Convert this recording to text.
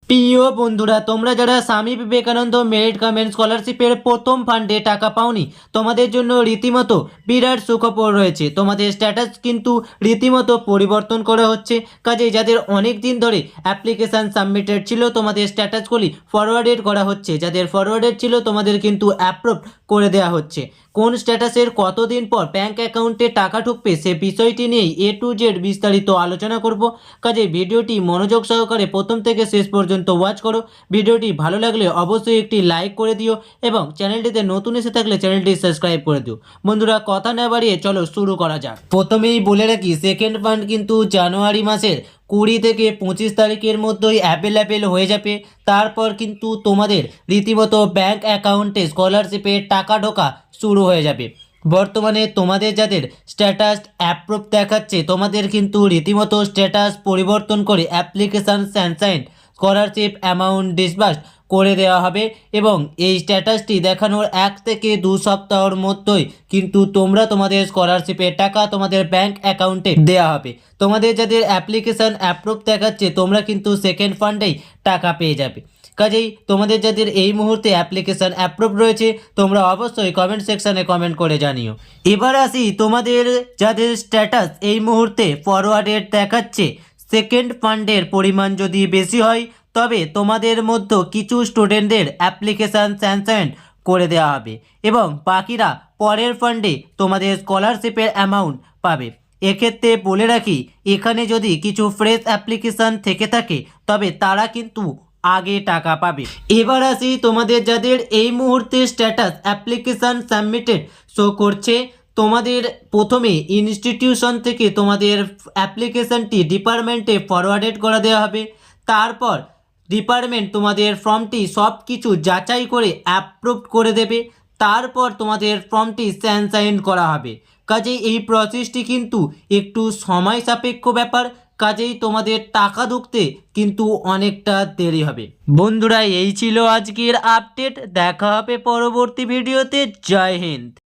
প্রিয় বন্ধুরা, তোমরা যারা স্বামী বিবেকানন্দ মেরিট কামেন্ট স্কলারশিপের প্রথম ফান্ডে টাকা পাওনি, তোমাদের জন্য রীতিমতো বিরাট সুখবর রয়েছে। তোমাদের স্ট্যাটাস কিন্তু রীতিমতো পরিবর্তন করা হচ্ছে। কাজেই যাদের অনেক দিন ধরে অ্যাপ্লিকেশান সাবমিটেড ছিল, তোমাদের স্ট্যাটাসগুলি ফরওয়ার্ডেড করা হচ্ছে। যাদের ফরওয়ার্ডেড ছিল, তোমাদের কিন্তু অ্যাপ্রুভ করে দেওয়া হচ্ছে। কোন স্ট্যাটাসের কতদিন পর ব্যাঙ্ক অ্যাকাউন্টে টাকা ঢুকবে সে বিষয়টি নিয়েই A to Z বিস্তারিত আলোচনা করব। কাজেই ভিডিওটি মনোযোগ সহকারে প্রথম থেকে শেষ পর্যন্ত ওয়াচ করো। ভিডিওটি ভালো লাগলে অবশ্যই একটি লাইক করে দিও এবং চ্যানেলটিতে নতুন এসে থাকলে চ্যানেলটি সাবস্ক্রাইব করে দিও। বন্ধুরা, কথা না বাড়িয়ে চলো শুরু করা যাক। প্রথমেই বলে রাখি, সেকেন্ড ফান্ড কিন্তু জানুয়ারি মাসের 20 থেকে 25 তারিখের মধ্যেই অ্যাভেলেবেল হয়ে যাবে। তারপর কিন্তু তোমাদের রীতিমতো ব্যাঙ্ক অ্যাকাউন্টে স্কলারশিপের টাকা ঢোকা শুরু হয়ে যাবে। বর্তমানে তোমাদের যাদের স্ট্যাটাস অ্যাপ্রুভ দেখাচ্ছে, তোমাদের কিন্তু রীতিমতো স্ট্যাটাস পরিবর্তন করে application sanction scholarship amount disburse করে দেওয়া হবে এবং এই স্ট্যাটাসটি দেখানোর 1 থেকে 2 সপ্তাহের মধ্যেই কিন্তু তোমরা তোমাদের স্কলারশিপের টাকা তোমাদের ব্যাঙ্ক অ্যাকাউন্টে দেওয়া হবে। তোমাদের যাদের অ্যাপ্লিকেশান অ্যাপ্রুভ দেখাচ্ছে, তোমরা কিন্তু সেকেন্ড ফান্ডেই টাকা পেয়ে যাবে। কাজেই তোমাদের যাদের এই মুহূর্তে অ্যাপ্লিকেশান অ্যাপ্রুভ রয়েছে, তোমরা অবশ্যই কমেন্ট সেকশানে কমেন্ট করে জানিও। এবার আসি, তোমাদের যাদের স্ট্যাটাস এই মুহূর্তে ফরওয়ার্ডেড দেখাচ্ছে, সেকেন্ড ফান্ডের পরিমাণ যদি বেশি হয়, তবে তোমাদের মধ্যে কিছু স্টুডেন্টদের অ্যাপ্লিকেশান স্যাংশন করে দেওয়া হবে এবং বাকিরা পরের ফান্ডে তোমাদের স্কলারশিপের অ্যামাউন্ট পাবে। এক্ষেত্রে বলে রাখি, এখানে যদি কিছু ফ্রেশ অ্যাপ্লিকেশান থেকে থাকে, তবে তারা কিন্তু আগে টাকা পাবে। এবার আসি, তোমাদের যাদের এই মুহূর্তে স্ট্যাটাস অ্যাপ্লিকেশান সাবমিটেড শো করছে, তোমাদের প্রথমে ইনস্টিটিউশন থেকে তোমাদের অ্যাপ্লিকেশানটি ডিপার্টমেন্টে ফরওয়ার্ডেড করে দেওয়া হবে। তারপর ডিপার্টমেন্ট তোমাদের ফর্মটি সব কিছু যাচাই করে অ্যাপ্রুভ করে দেবে। তারপর তোমাদের ফর্মটি স্যাংশন করা হবে। কাজেই এই প্রসেসটি কিন্তু একটু সময় সাপেক্ষ ব্যাপার। কাজেই তোমাদের টাকা ঢুকতে কিন্তু অনেকটা দেরি হবে। বন্ধুরা, এই ছিল আজকের আপডেট। দেখা হবে পরবর্তী ভিডিওতে। জয় হিন্দ।